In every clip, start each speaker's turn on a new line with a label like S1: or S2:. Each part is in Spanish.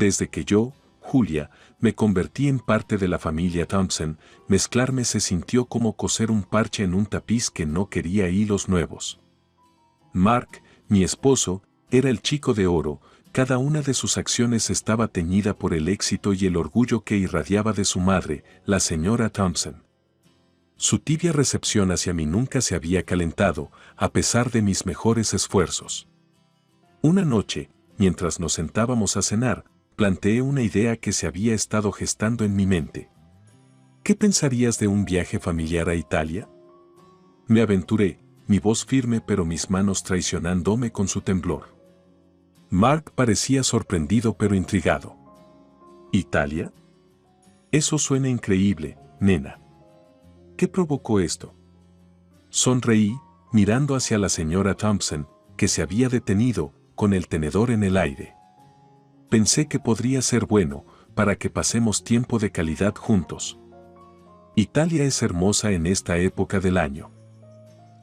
S1: Desde que yo, Julia, me convertí en parte de la familia Thompson, mezclarme se sintió como coser un parche en un tapiz que no quería hilos nuevos. Mark, mi esposo, era el chico de oro, cada una de sus acciones estaba teñida por el éxito y el orgullo que irradiaba de su madre, la señora Thompson. Su tibia recepción hacia mí nunca se había calentado, a pesar de mis mejores esfuerzos. Una noche, mientras nos sentábamos a cenar, planteé una idea que se había estado gestando en mi mente. ¿Qué pensarías de un viaje familiar a Italia? Me aventuré, mi voz firme pero mis manos traicionándome con su temblor. Mark parecía sorprendido pero intrigado. ¿Italia? Eso suena increíble, nena. ¿Qué provocó esto? Sonreí, mirando hacia la señora Thompson, que se había detenido, con el tenedor en el aire. Pensé que podría ser bueno, para que pasemos tiempo de calidad juntos. Italia es hermosa en esta época del año.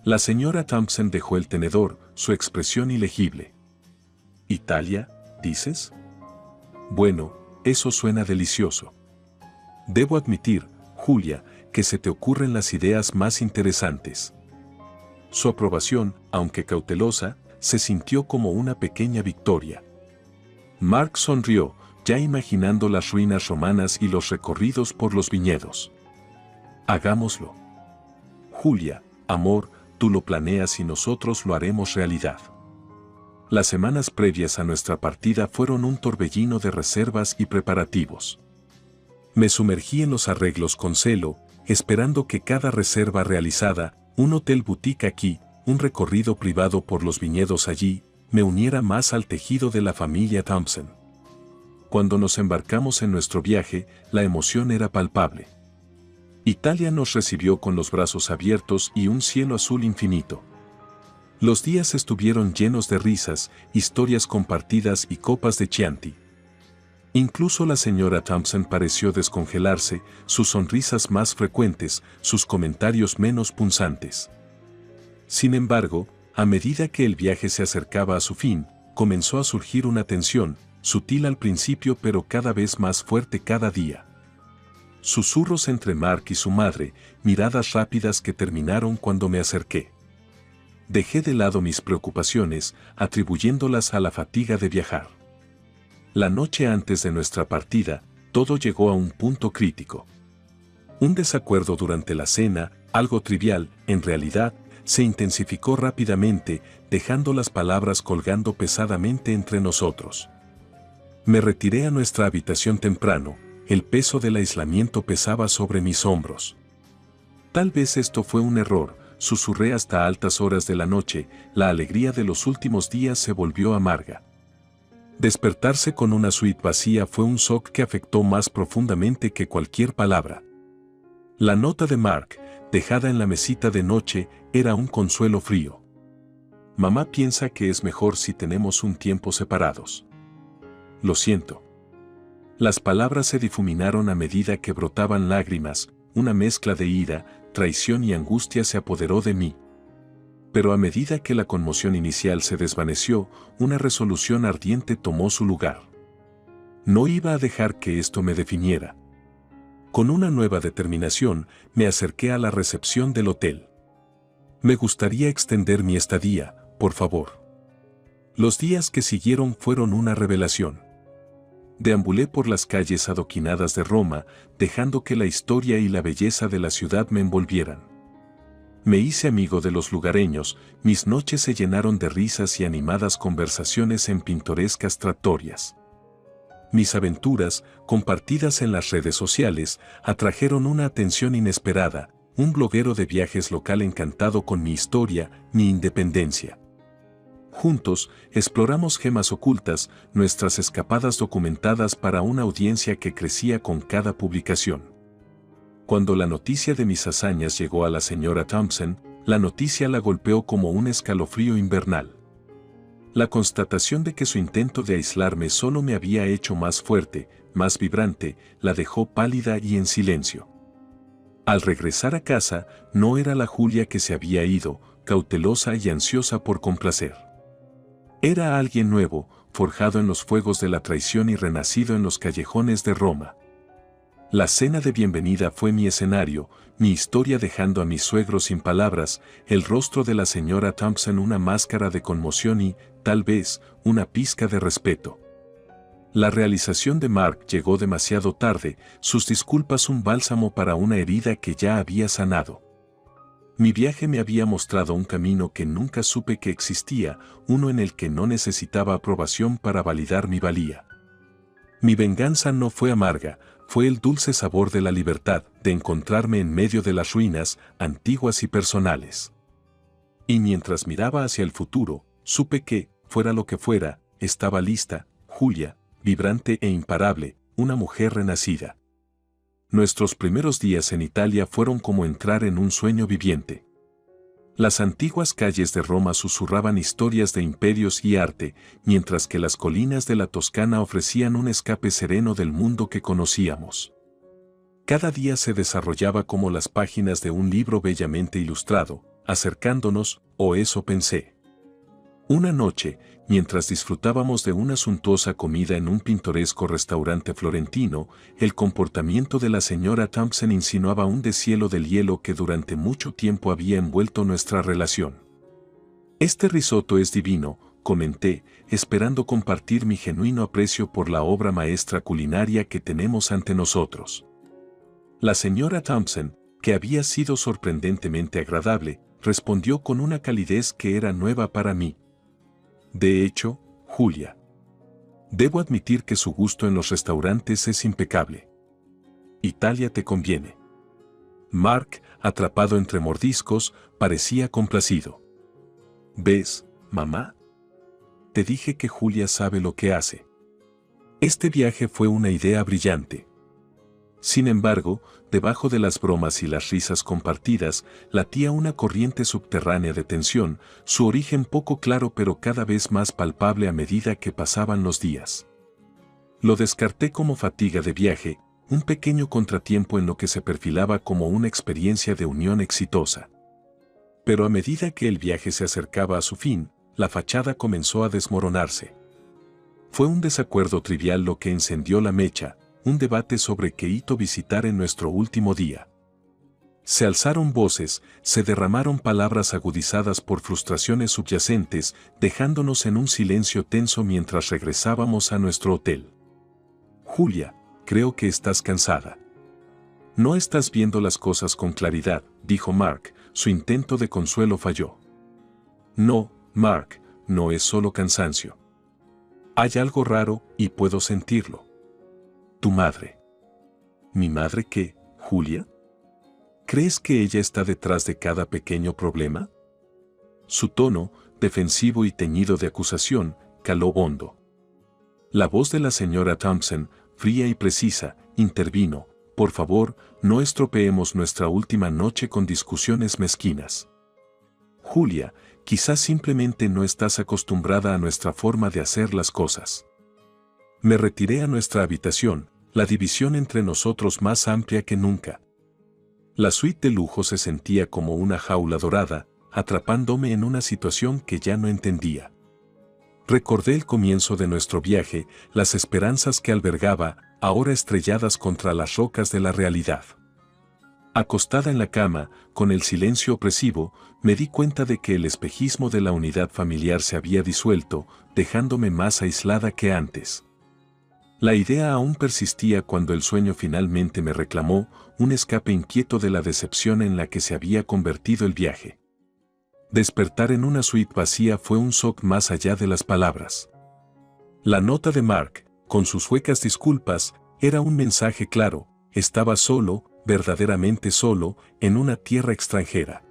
S1: La señora Thompson dejó el tenedor, su expresión ilegible. ¿Italia, dices? Bueno, eso suena delicioso. Debo admitir, Julia, que se te ocurren las ideas más interesantes. Su aprobación, aunque cautelosa, se sintió como una pequeña victoria. Mark sonrió, ya imaginando las ruinas romanas y los recorridos por los viñedos. Hagámoslo. Julia, amor, tú lo planeas y nosotros lo haremos realidad. Las semanas previas a nuestra partida fueron un torbellino de reservas y preparativos. Me sumergí en los arreglos con celo, esperando que cada reserva realizada, un hotel boutique aquí, un recorrido privado por los viñedos allí, me uniera más al tejido de la familia Thompson. Cuando nos embarcamos en nuestro viaje, la emoción era palpable. Italia nos recibió con los brazos abiertos y un cielo azul infinito. Los días estuvieron llenos de risas, historias compartidas y copas de Chianti. Incluso la señora Thompson pareció descongelarse, sus sonrisas más frecuentes, sus comentarios menos punzantes. Sin embargo, a medida que el viaje se acercaba a su fin, comenzó a surgir una tensión, sutil al principio pero cada vez más fuerte cada día. Susurros entre Mark y su madre, miradas rápidas que terminaron cuando me acerqué. Dejé de lado mis preocupaciones, atribuyéndolas a la fatiga de viajar. La noche antes de nuestra partida, todo llegó a un punto crítico. Un desacuerdo durante la cena, algo trivial, en realidad, se intensificó rápidamente, dejando las palabras colgando pesadamente entre nosotros. Me retiré a nuestra habitación temprano, el peso del aislamiento pesaba sobre mis hombros. Tal vez esto fue un error, susurré hasta altas horas de la noche, la alegría de los últimos días se volvió amarga. Despertarse con una suite vacía fue un shock que afectó más profundamente que cualquier palabra. La nota de Mark, dejada en la mesita de noche, era un consuelo frío. Mamá piensa que es mejor si tenemos un tiempo separados. Lo siento. Las palabras se difuminaron a medida que brotaban lágrimas, una mezcla de ira, traición y angustia se apoderó de mí. Pero a medida que la conmoción inicial se desvaneció, una resolución ardiente tomó su lugar. No iba a dejar que esto me definiera. Con una nueva determinación, me acerqué a la recepción del hotel. Me gustaría extender mi estadía, por favor. Los días que siguieron fueron una revelación. Deambulé por las calles adoquinadas de Roma, dejando que la historia y la belleza de la ciudad me envolvieran. Me hice amigo de los lugareños, mis noches se llenaron de risas y animadas conversaciones en pintorescas trattorias. Mis aventuras, compartidas en las redes sociales, atrajeron una atención inesperada, un bloguero de viajes local encantado con mi historia, mi independencia. Juntos, exploramos gemas ocultas, nuestras escapadas documentadas para una audiencia que crecía con cada publicación. Cuando la noticia de mis hazañas llegó a la señora Thompson, la noticia la golpeó como un escalofrío invernal. La constatación de que su intento de aislarme solo me había hecho más fuerte, más vibrante, la dejó pálida y en silencio. Al regresar a casa, no era la Julia que se había ido, cautelosa y ansiosa por complacer. Era alguien nuevo, forjado en los fuegos de la traición y renacido en los callejones de Roma. La cena de bienvenida fue mi escenario, mi historia dejando a mis suegros sin palabras, el rostro de la señora Thompson una máscara de conmoción y, tal vez, una pizca de respeto. La realización de Mark llegó demasiado tarde, sus disculpas un bálsamo para una herida que ya había sanado. Mi viaje me había mostrado un camino que nunca supe que existía, uno en el que no necesitaba aprobación para validar mi valía. Mi venganza no fue amarga, fue el dulce sabor de la libertad, de encontrarme en medio de las ruinas, antiguas y personales. Y mientras miraba hacia el futuro, supe que, fuera lo que fuera, estaba lista, Julia, vibrante e imparable, una mujer renacida. Nuestros primeros días en Italia fueron como entrar en un sueño viviente. Las antiguas calles de Roma susurraban historias de imperios y arte, mientras que las colinas de la Toscana ofrecían un escape sereno del mundo que conocíamos. Cada día se desarrollaba como las páginas de un libro bellamente ilustrado, acercándonos, o eso pensé. Una noche, mientras disfrutábamos de una suntuosa comida en un pintoresco restaurante florentino, el comportamiento de la señora Thompson insinuaba un deshielo del hielo que durante mucho tiempo había envuelto nuestra relación. «Este risotto es divino», comenté, esperando compartir mi genuino aprecio por la obra maestra culinaria que tenemos ante nosotros. La señora Thompson, que había sido sorprendentemente agradable, respondió con una calidez que era nueva para mí. «De hecho, Julia, debo admitir que su gusto en los restaurantes es impecable. Italia te conviene». Mark, atrapado entre mordiscos, parecía complacido. «¿Ves, mamá? Te dije que Julia sabe lo que hace». Este viaje fue una idea brillante. Sin embargo, debajo de las bromas y las risas compartidas, latía una corriente subterránea de tensión, su origen poco claro pero cada vez más palpable a medida que pasaban los días. Lo descarté como fatiga de viaje, un pequeño contratiempo en lo que se perfilaba como una experiencia de unión exitosa. Pero a medida que el viaje se acercaba a su fin, la fachada comenzó a desmoronarse. Fue un desacuerdo trivial lo que encendió la mecha, un debate sobre qué hito visitar en nuestro último día. Se alzaron voces, se derramaron palabras agudizadas por frustraciones subyacentes, dejándonos en un silencio tenso mientras regresábamos a nuestro hotel. «Julia, creo que estás cansada. No estás viendo las cosas con claridad», dijo Mark, su intento de consuelo falló. «No, Mark, no es solo cansancio. Hay algo raro y puedo sentirlo. Tu madre». «¿Mi madre qué, Julia? ¿Crees que ella está detrás de cada pequeño problema?» Su tono, defensivo y teñido de acusación, caló hondo. La voz de la señora Thompson, fría y precisa, intervino: «Por favor, no estropeemos nuestra última noche con discusiones mezquinas. Julia, quizás simplemente no estás acostumbrada a nuestra forma de hacer las cosas». Me retiré a nuestra habitación, la división entre nosotros más amplia que nunca. La suite de lujo se sentía como una jaula dorada, atrapándome en una situación que ya no entendía. Recordé el comienzo de nuestro viaje, las esperanzas que albergaba, ahora estrelladas contra las rocas de la realidad. Acostada en la cama, con el silencio opresivo, me di cuenta de que el espejismo de la unidad familiar se había disuelto, dejándome más aislada que antes. La idea aún persistía cuando el sueño finalmente me reclamó, un escape inquieto de la decepción en la que se había convertido el viaje. Despertar en una suite vacía fue un shock más allá de las palabras. La nota de Mark, con sus huecas disculpas, era un mensaje claro: estaba solo, verdaderamente solo, en una tierra extranjera.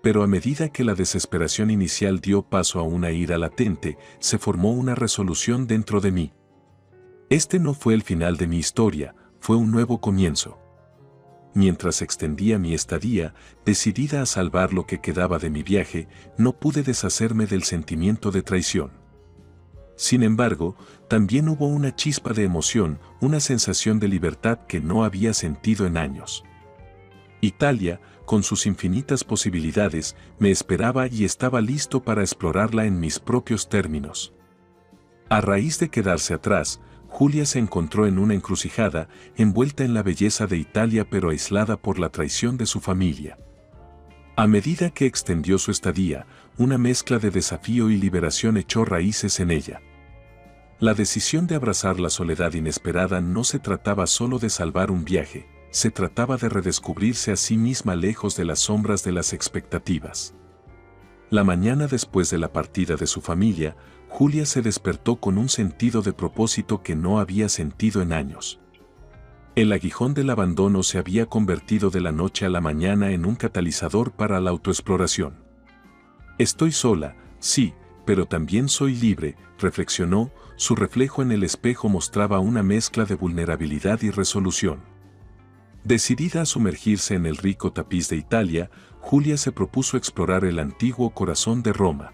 S1: Pero a medida que la desesperación inicial dio paso a una ira latente, se formó una resolución dentro de mí. Este no fue el final de mi historia, fue un nuevo comienzo. Mientras extendía mi estadía, decidida a salvar lo que quedaba de mi viaje, no pude deshacerme del sentimiento de traición. Sin embargo, también hubo una chispa de emoción, una sensación de libertad que no había sentido en años. Italia, con sus infinitas posibilidades, me esperaba y estaba listo para explorarla en mis propios términos. A raíz de quedarse atrás, Julia se encontró en una encrucijada, envuelta en la belleza de Italia pero aislada por la traición de su familia. A medida que extendió su estadía, una mezcla de desafío y liberación echó raíces en ella. La decisión de abrazar la soledad inesperada no se trataba solo de salvar un viaje, se trataba de redescubrirse a sí misma lejos de las sombras de las expectativas. La mañana después de la partida de su familia, Julia se despertó con un sentido de propósito que no había sentido en años. El aguijón del abandono se había convertido de la noche a la mañana en un catalizador para la autoexploración. Estoy sola, sí, pero también soy libre, reflexionó, su reflejo en el espejo mostraba una mezcla de vulnerabilidad y resolución. Decidida a sumergirse en el rico tapiz de Italia, Julia se propuso explorar el antiguo corazón de Roma.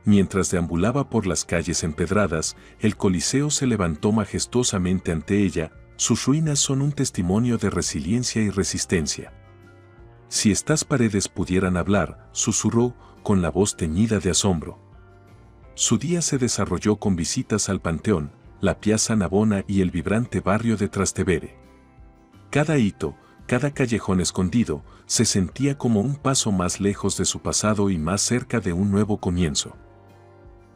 S1: Mientras deambulaba por las calles empedradas, el Coliseo se levantó majestuosamente ante ella, sus ruinas son un testimonio de resiliencia y resistencia. Si estas paredes pudieran hablar, susurró, con la voz teñida de asombro. Su día se desarrolló con visitas al Panteón, la Piazza Navona y el vibrante barrio de Trastevere. Cada hito, cada callejón escondido, se sentía como un paso más lejos de su pasado y más cerca de un nuevo comienzo.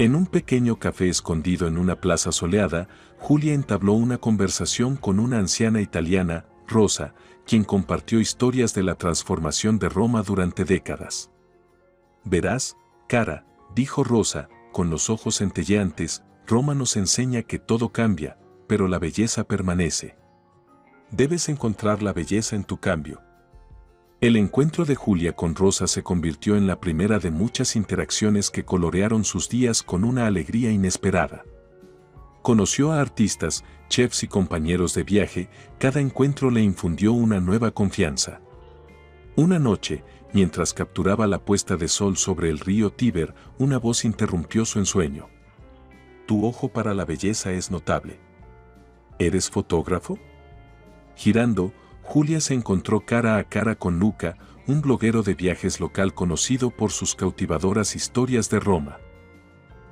S1: En un pequeño café escondido en una plaza soleada, Julia entabló una conversación con una anciana italiana, Rosa, quien compartió historias de la transformación de Roma durante décadas. Verás, cara, dijo Rosa, con los ojos centelleantes, Roma nos enseña que todo cambia, pero la belleza permanece. Debes encontrar la belleza en tu cambio. El encuentro de Julia con Rosa se convirtió en la primera de muchas interacciones que colorearon sus días con una alegría inesperada. Conoció a artistas, chefs y compañeros de viaje, cada encuentro le infundió una nueva confianza. Una noche, mientras capturaba la puesta de sol sobre el río Tíber, una voz interrumpió su ensueño. Tu ojo para la belleza es notable. ¿Eres fotógrafo? Girando, Julia se encontró cara a cara con Luca, un bloguero de viajes local conocido por sus cautivadoras historias de Roma.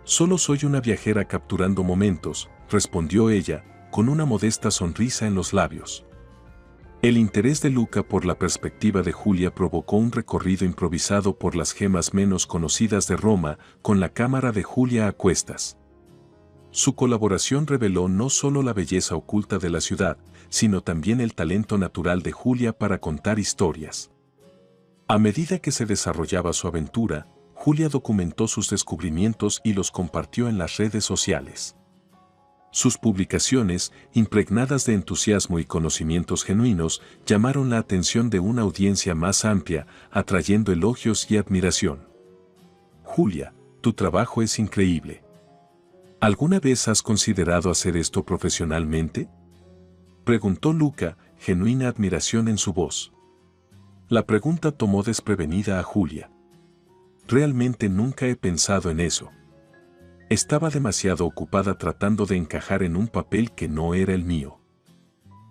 S1: Solo soy una viajera capturando momentos, respondió ella, con una modesta sonrisa en los labios. El interés de Luca por la perspectiva de Julia provocó un recorrido improvisado por las gemas menos conocidas de Roma, con la cámara de Julia a cuestas. Su colaboración reveló no solo la belleza oculta de la ciudad, sino también el talento natural de Julia para contar historias. A medida que se desarrollaba su aventura, Julia documentó sus descubrimientos y los compartió en las redes sociales. Sus publicaciones, impregnadas de entusiasmo y conocimientos genuinos, llamaron la atención de una audiencia más amplia, atrayendo elogios y admiración. Julia, tu trabajo es increíble. ¿Alguna vez has considerado hacer esto profesionalmente? Preguntó Luca, genuina admiración en su voz. La pregunta tomó desprevenida a Julia. Realmente nunca he pensado en eso. Estaba demasiado ocupada tratando de encajar en un papel que no era el mío.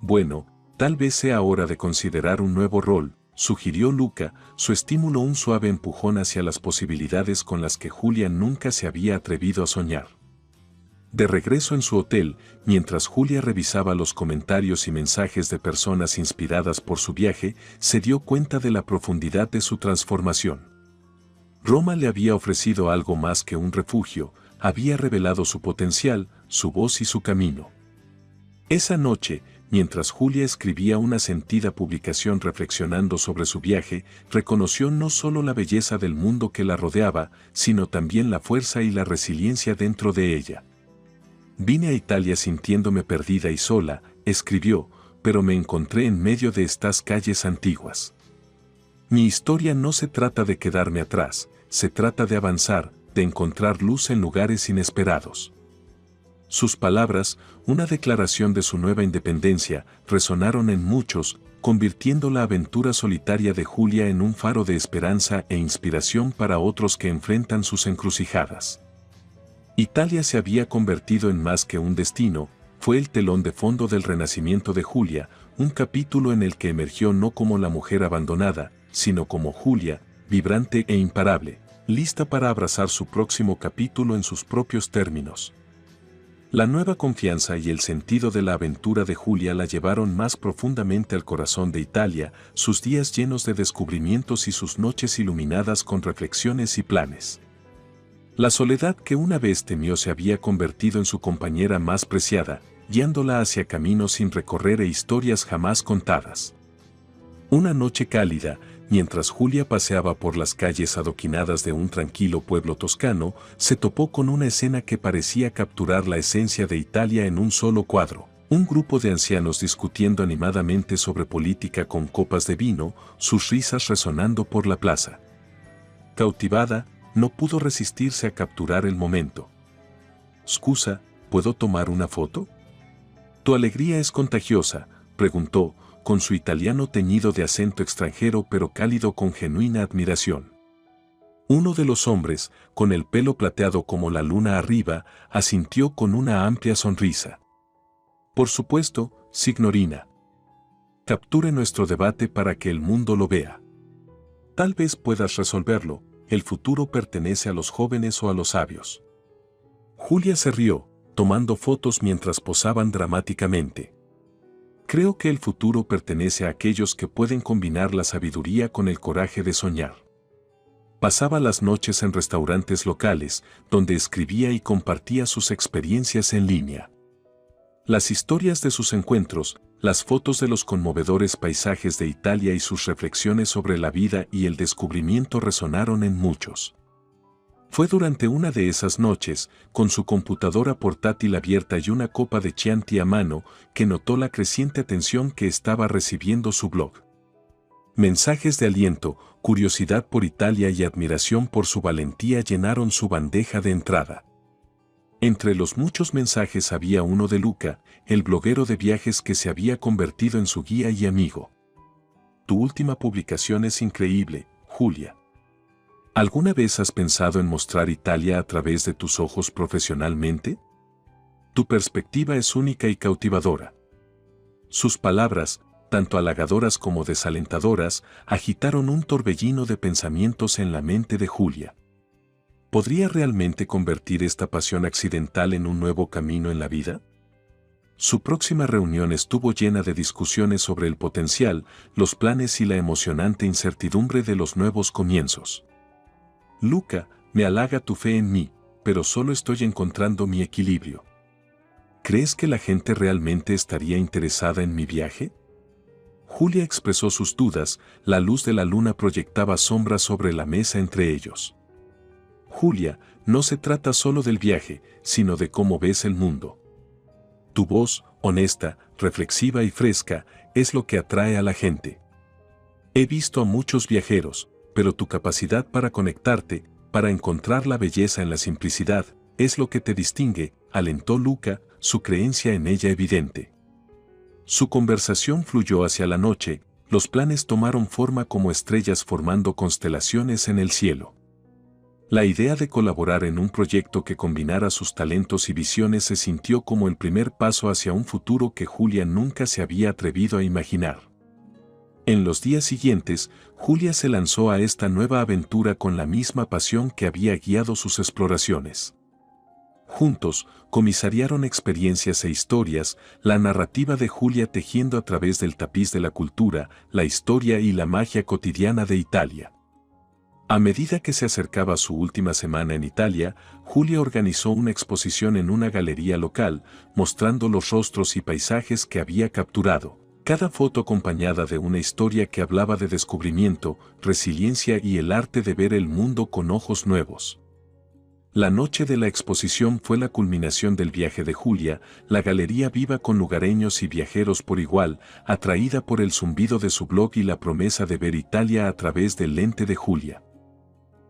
S1: Bueno, tal vez sea hora de considerar un nuevo rol, sugirió Luca, su estímulo un suave empujón hacia las posibilidades con las que Julia nunca se había atrevido a soñar. De regreso en su hotel, mientras Julia revisaba los comentarios y mensajes de personas inspiradas por su viaje, se dio cuenta de la profundidad de su transformación. Roma le había ofrecido algo más que un refugio, había revelado su potencial, su voz y su camino. Esa noche, mientras Julia escribía una sentida publicación reflexionando sobre su viaje, reconoció no solo la belleza del mundo que la rodeaba, sino también la fuerza y la resiliencia dentro de ella. Vine a Italia sintiéndome perdida y sola, escribió, pero me encontré en medio de estas calles antiguas. Mi historia no se trata de quedarme atrás, se trata de avanzar, de encontrar luz en lugares inesperados. Sus palabras, una declaración de su nueva independencia, resonaron en muchos, convirtiendo la aventura solitaria de Julia en un faro de esperanza e inspiración para otros que enfrentan sus encrucijadas. Italia se había convertido en más que un destino, fue el telón de fondo del renacimiento de Julia, un capítulo en el que emergió no como la mujer abandonada, sino como Julia, vibrante e imparable, lista para abrazar su próximo capítulo en sus propios términos. La nueva confianza y el sentido de la aventura de Julia la llevaron más profundamente al corazón de Italia, sus días llenos de descubrimientos y sus noches iluminadas con reflexiones y planes. La soledad que una vez temió se había convertido en su compañera más preciada, guiándola hacia caminos sin recorrer e historias jamás contadas. Una noche cálida, mientras Julia paseaba por las calles adoquinadas de un tranquilo pueblo toscano, se topó con una escena que parecía capturar la esencia de Italia en un solo cuadro. Un grupo de ancianos discutiendo animadamente sobre política con copas de vino, sus risas resonando por la plaza. Cautivada, no pudo resistirse a capturar el momento. «Scusa, ¿puedo tomar una foto?» «¿Tu alegría es contagiosa?», preguntó, con su italiano teñido de acento extranjero pero cálido con genuina admiración. Uno de los hombres, con el pelo plateado como la luna arriba, asintió con una amplia sonrisa. «Por supuesto, signorina. Capture nuestro debate para que el mundo lo vea. Tal vez puedas resolverlo, el futuro pertenece a los jóvenes o a los sabios». Julia se rió, tomando fotos mientras posaban dramáticamente. «Creo que el futuro pertenece a aquellos que pueden combinar la sabiduría con el coraje de soñar». Pasaba las noches en restaurantes locales, donde escribía y compartía sus experiencias en línea. Las historias de sus encuentros, las fotos de los conmovedores paisajes de Italia y sus reflexiones sobre la vida y el descubrimiento resonaron en muchos. Fue durante una de esas noches, con su computadora portátil abierta y una copa de Chianti a mano, que notó la creciente atención que estaba recibiendo su blog. Mensajes de aliento, curiosidad por Italia y admiración por su valentía llenaron su bandeja de entrada. Entre los muchos mensajes había uno de Luca, el bloguero de viajes que se había convertido en su guía y amigo. «Tu última publicación es increíble, Julia. ¿Alguna vez has pensado en mostrar Italia a través de tus ojos profesionalmente? Tu perspectiva es única y cautivadora». Sus palabras, tanto halagadoras como desalentadoras, agitaron un torbellino de pensamientos en la mente de Julia. ¿Podría realmente convertir esta pasión accidental en un nuevo camino en la vida? Su próxima reunión estuvo llena de discusiones sobre el potencial, los planes y la emocionante incertidumbre de los nuevos comienzos. «Luca, me halaga tu fe en mí, pero solo estoy encontrando mi equilibrio. ¿Crees que la gente realmente estaría interesada en mi viaje?» Julia expresó sus dudas, la luz de la luna proyectaba sombras sobre la mesa entre ellos. «Julia, no se trata solo del viaje, sino de cómo ves el mundo. Tu voz, honesta, reflexiva y fresca, es lo que atrae a la gente. He visto a muchos viajeros, pero tu capacidad para conectarte, para encontrar la belleza en la simplicidad, es lo que te distingue», alentó Luca, su creencia en ella evidente. Su conversación fluyó hacia la noche, los planes tomaron forma como estrellas formando constelaciones en el cielo. La idea de colaborar en un proyecto que combinara sus talentos y visiones se sintió como el primer paso hacia un futuro que Julia nunca se había atrevido a imaginar. En los días siguientes, Julia se lanzó a esta nueva aventura con la misma pasión que había guiado sus exploraciones. Juntos, comisariaron experiencias e historias, la narrativa de Julia tejiendo a través del tapiz de la cultura, la historia y la magia cotidiana de Italia. A medida que se acercaba su última semana en Italia, Julia organizó una exposición en una galería local, mostrando los rostros y paisajes que había capturado. Cada foto acompañada de una historia que hablaba de descubrimiento, resiliencia y el arte de ver el mundo con ojos nuevos. La noche de la exposición fue la culminación del viaje de Julia, la galería viva con lugareños y viajeros por igual, atraída por el zumbido de su blog y la promesa de ver Italia a través del lente de Julia.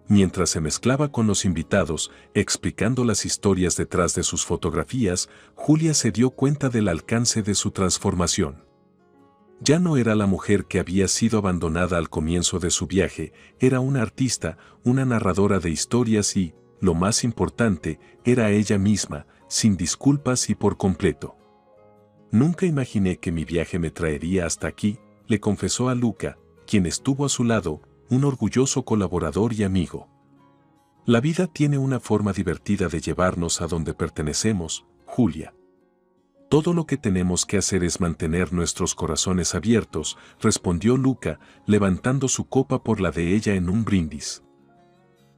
S1: Mientras se mezclaba con los invitados, explicando las historias detrás de sus fotografías, Julia se dio cuenta del alcance de su transformación. Ya no era la mujer que había sido abandonada al comienzo de su viaje, era una artista, una narradora de historias y, lo más importante, era ella misma, sin disculpas y por completo. «Nunca imaginé que mi viaje me traería hasta aquí», le confesó a Luca, quien estuvo a su lado, un orgulloso colaborador y amigo. «La vida tiene una forma divertida de llevarnos a donde pertenecemos, Julia. Todo lo que tenemos que hacer es mantener nuestros corazones abiertos, respondió Luca, levantando su copa por la de ella en un brindis.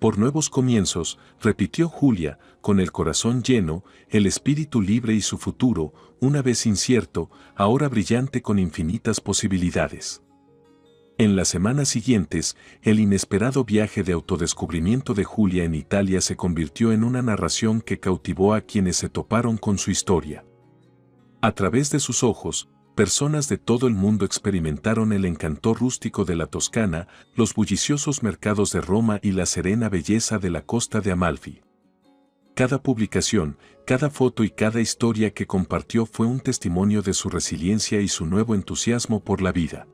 S1: Por nuevos comienzos, repitió Julia, con el corazón lleno, el espíritu libre y su futuro, una vez incierto, ahora brillante con infinitas posibilidades. En las semanas siguientes, el inesperado viaje de autodescubrimiento de Julia en Italia se convirtió en una narración que cautivó a quienes se toparon con su historia. A través de sus ojos, personas de todo el mundo experimentaron el encanto rústico de la Toscana, los bulliciosos mercados de Roma y la serena belleza de la costa de Amalfi. Cada publicación, cada foto y cada historia que compartió fue un testimonio de su resiliencia y su nuevo entusiasmo por la vida.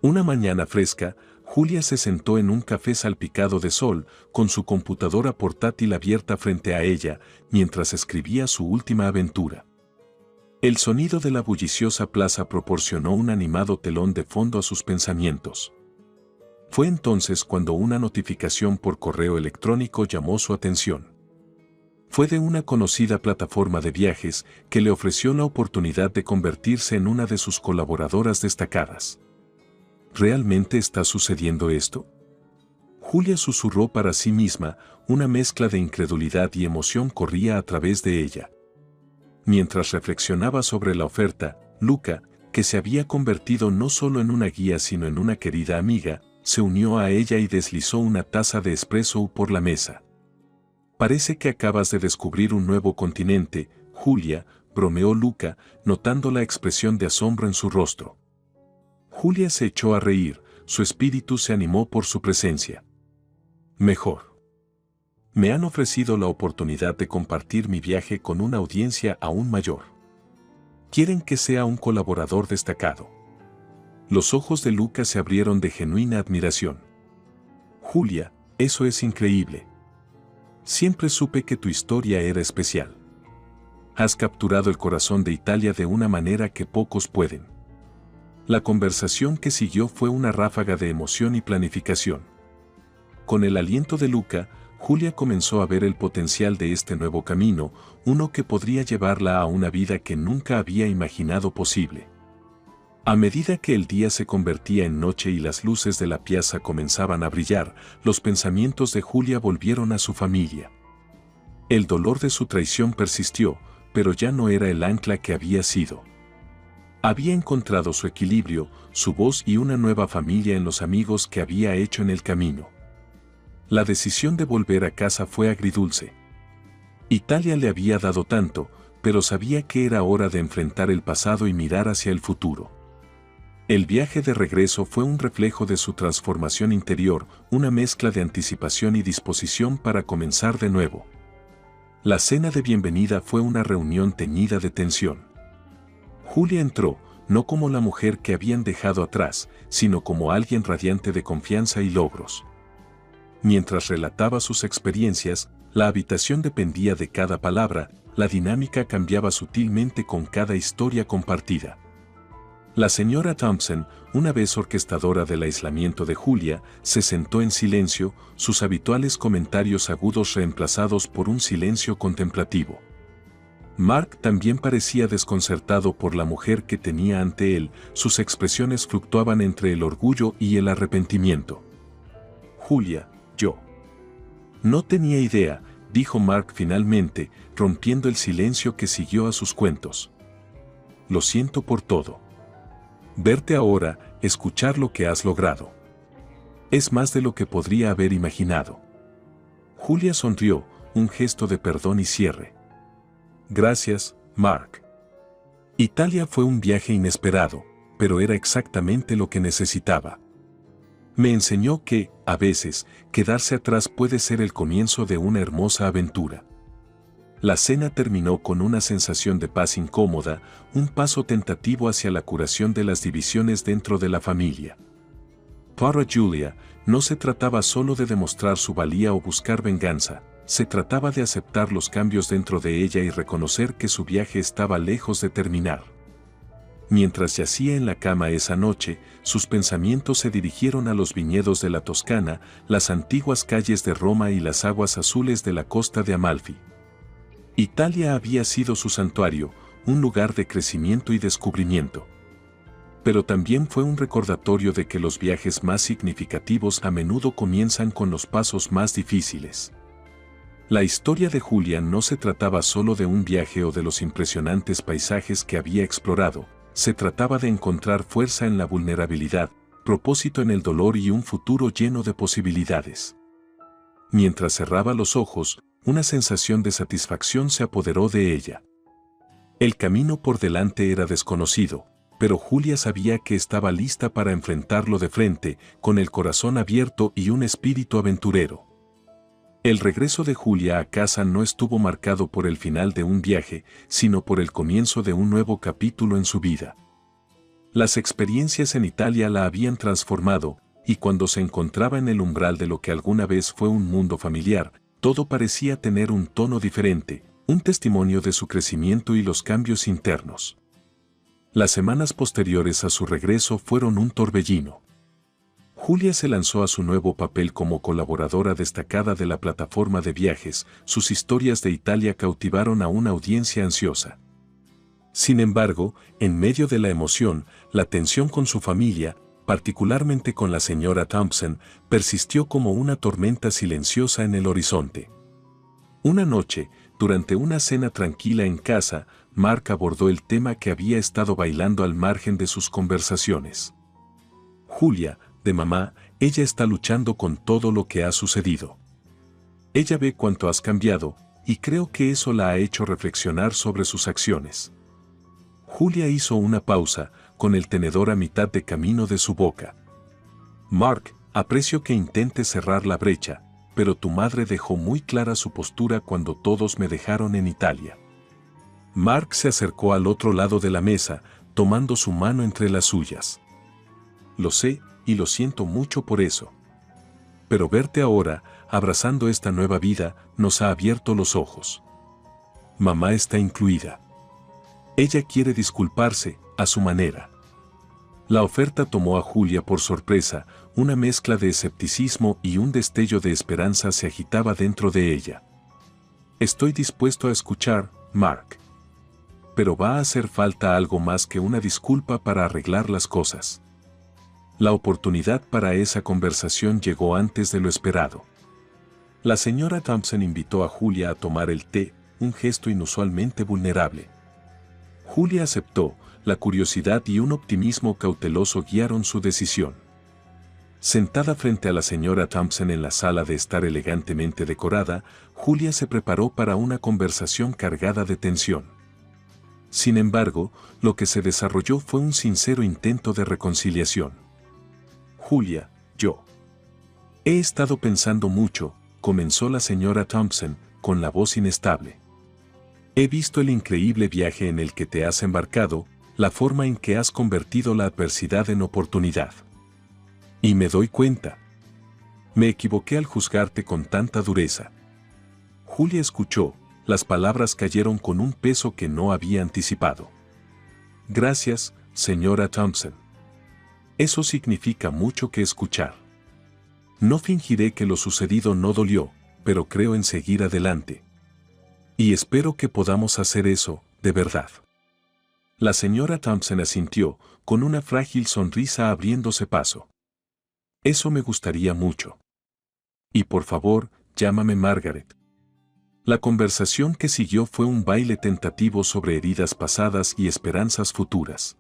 S1: Una mañana fresca, Julia se sentó en un café salpicado de sol, con su computadora portátil abierta frente a ella, mientras escribía su última aventura. El sonido de la bulliciosa plaza proporcionó un animado telón de fondo a sus pensamientos. Fue entonces cuando una notificación por correo electrónico llamó su atención. Fue de una conocida plataforma de viajes que le ofreció la oportunidad de convertirse en una de sus colaboradoras destacadas. ¿Realmente está sucediendo esto? Julia susurró para sí misma, una mezcla de incredulidad y emoción corría a través de ella. Mientras reflexionaba sobre la oferta, Luca, que se había convertido no solo en una guía sino en una querida amiga, se unió a ella y deslizó una taza de espresso por la mesa. Parece que acabas de descubrir un nuevo continente, Julia, bromeó Luca, notando la expresión de asombro en su rostro. Julia se echó a reír, su espíritu se animó por su presencia. Mejor. Me han ofrecido la oportunidad de compartir mi viaje con una audiencia aún mayor. Quieren que sea un colaborador destacado. Los ojos de Luca se abrieron de genuina admiración. Julia, eso es increíble. Siempre supe que tu historia era especial. Has capturado el corazón de Italia de una manera que pocos pueden. La conversación que siguió fue una ráfaga de emoción y planificación. Con el aliento de Luca, Julia comenzó a ver el potencial de este nuevo camino, uno que podría llevarla a una vida que nunca había imaginado posible. A medida que el día se convertía en noche y las luces de la piazza comenzaban a brillar, los pensamientos de Julia volvieron a su familia. El dolor de su traición persistió, pero ya no era el ancla que había sido. Había encontrado su equilibrio, su voz y una nueva familia en los amigos que había hecho en el camino. La decisión de volver a casa fue agridulce. Italia le había dado tanto, pero sabía que era hora de enfrentar el pasado y mirar hacia el futuro. El viaje de regreso fue un reflejo de su transformación interior, una mezcla de anticipación y disposición para comenzar de nuevo. La cena de bienvenida fue una reunión teñida de tensión. Julia entró, no como la mujer que habían dejado atrás, sino como alguien radiante de confianza y logros. Mientras relataba sus experiencias, la habitación dependía de cada palabra, la dinámica cambiaba sutilmente con cada historia compartida. La señora Thompson, una vez orquestadora del aislamiento de Julia, se sentó en silencio, sus habituales comentarios agudos reemplazados por un silencio contemplativo. Mark también parecía desconcertado por la mujer que tenía ante él, sus expresiones fluctuaban entre el orgullo y el arrepentimiento. Julia, yo. No tenía idea, dijo Mark finalmente, rompiendo el silencio que siguió a sus cuentos. Lo siento por todo. Verte ahora, escuchar lo que has logrado. Es más de lo que podría haber imaginado. Julia sonrió, un gesto de perdón y cierre. Gracias, Mark. Italia fue un viaje inesperado, pero era exactamente lo que necesitaba. Me enseñó que, a veces, quedarse atrás puede ser el comienzo de una hermosa aventura. La cena terminó con una sensación de paz incómoda, un paso tentativo hacia la curación de las divisiones dentro de la familia. Para Julia, no se trataba solo de demostrar su valía o buscar venganza, se trataba de aceptar los cambios dentro de ella y reconocer que su viaje estaba lejos de terminar. Mientras yacía en la cama esa noche, sus pensamientos se dirigieron a los viñedos de la Toscana, las antiguas calles de Roma y las aguas azules de la costa de Amalfi. Italia había sido su santuario, un lugar de crecimiento y descubrimiento. Pero también fue un recordatorio de que los viajes más significativos a menudo comienzan con los pasos más difíciles. La historia de Julia no se trataba solo de un viaje o de los impresionantes paisajes que había explorado, se trataba de encontrar fuerza en la vulnerabilidad, propósito en el dolor y un futuro lleno de posibilidades. Mientras cerraba los ojos, una sensación de satisfacción se apoderó de ella. El camino por delante era desconocido, pero Julia sabía que estaba lista para enfrentarlo de frente, con el corazón abierto y un espíritu aventurero. El regreso de Julia a casa no estuvo marcado por el final de un viaje, sino por el comienzo de un nuevo capítulo en su vida. Las experiencias en Italia la habían transformado, y cuando se encontraba en el umbral de lo que alguna vez fue un mundo familiar, todo parecía tener un tono diferente, un testimonio de su crecimiento y los cambios internos. Las semanas posteriores a su regreso fueron un torbellino. Julia se lanzó a su nuevo papel como colaboradora destacada de la plataforma de viajes, sus historias de Italia cautivaron a una audiencia ansiosa. Sin embargo, en medio de la emoción, la tensión con su familia, particularmente con la señora Thompson, persistió como una tormenta silenciosa en el horizonte. Una noche, durante una cena tranquila en casa, Mark abordó el tema que había estado bailando al margen de sus conversaciones. Julia, de mamá, ella está luchando con todo lo que ha sucedido. Ella ve cuánto has cambiado, y creo que eso la ha hecho reflexionar sobre sus acciones. Julia hizo una pausa, con el tenedor a mitad de camino de su boca. Mark, aprecio que intentes cerrar la brecha, pero tu madre dejó muy clara su postura cuando todos me dejaron en Italia. Mark se acercó al otro lado de la mesa, tomando su mano entre las suyas. Lo sé, y lo siento mucho por eso. Pero verte ahora, abrazando esta nueva vida, nos ha abierto los ojos. Mamá está incluida. Ella quiere disculparse, a su manera. La oferta tomó a Julia por sorpresa, una mezcla de escepticismo y un destello de esperanza se agitaba dentro de ella. Estoy dispuesto a escuchar, Mark. Pero va a hacer falta algo más que una disculpa para arreglar las cosas. La oportunidad para esa conversación llegó antes de lo esperado. La señora Thompson invitó a Julia a tomar el té, un gesto inusualmente vulnerable. Julia aceptó, la curiosidad y un optimismo cauteloso guiaron su decisión. Sentada frente a la señora Thompson en la sala de estar elegantemente decorada, Julia se preparó para una conversación cargada de tensión. Sin embargo, lo que se desarrolló fue un sincero intento de reconciliación. Julia, yo. He estado pensando mucho, comenzó la señora Thompson, con la voz inestable. He visto el increíble viaje en el que te has embarcado, la forma en que has convertido la adversidad en oportunidad. Y me doy cuenta. Me equivoqué al juzgarte con tanta dureza. Julia escuchó, las palabras cayeron con un peso que no había anticipado. Gracias, señora Thompson. Eso significa mucho que escuchar. No fingiré que lo sucedido no dolió, pero creo en seguir adelante. Y espero que podamos hacer eso, de verdad. La señora Thompson asintió, con una frágil sonrisa abriéndose paso. Eso me gustaría mucho. Y por favor, llámame Margaret. La conversación que siguió fue un baile tentativo sobre heridas pasadas y esperanzas futuras.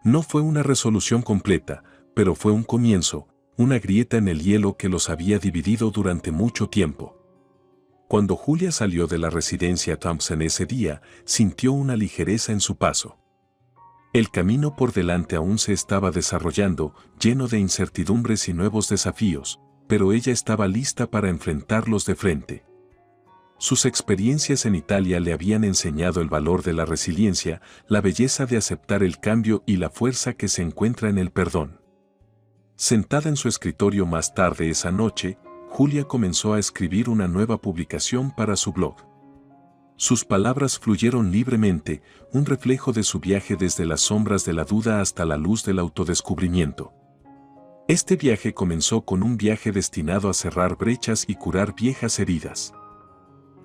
S1: No fue una resolución completa, pero fue un comienzo, una grieta en el hielo que los había dividido durante mucho tiempo. Cuando Julia salió de la residencia Thompson ese día, sintió una ligereza en su paso. El camino por delante aún se estaba desarrollando, lleno de incertidumbres y nuevos desafíos, pero ella estaba lista para enfrentarlos de frente. Sus experiencias en Italia le habían enseñado el valor de la resiliencia, la belleza de aceptar el cambio y la fuerza que se encuentra en el perdón. Sentada en su escritorio más tarde esa noche, Julia comenzó a escribir una nueva publicación para su blog. Sus palabras fluyeron libremente, un reflejo de su viaje desde las sombras de la duda hasta la luz del autodescubrimiento. Este viaje comenzó con un viaje destinado a cerrar brechas y curar viejas heridas.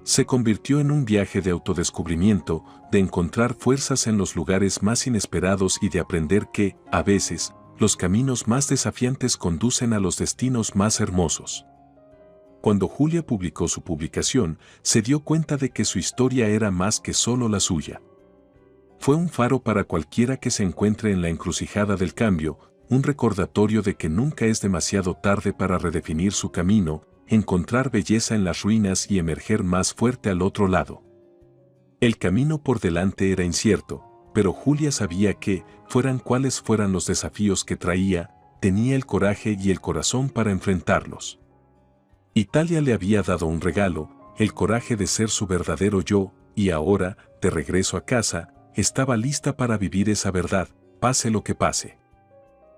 S1: Se convirtió en un viaje de autodescubrimiento, de encontrar fuerzas en los lugares más inesperados y de aprender que, a veces, los caminos más desafiantes conducen a los destinos más hermosos. Cuando Julia publicó su publicación, se dio cuenta de que su historia era más que solo la suya. Fue un faro para cualquiera que se encuentre en la encrucijada del cambio, un recordatorio de que nunca es demasiado tarde para redefinir su camino, encontrar belleza en las ruinas y emerger más fuerte al otro lado. El camino por delante era incierto, pero Julia sabía que, fueran cuales fueran los desafíos que traía, tenía el coraje y el corazón para enfrentarlos. Italia le había dado un regalo, el coraje de ser su verdadero yo, y ahora, de regreso a casa, estaba lista para vivir esa verdad, pase lo que pase.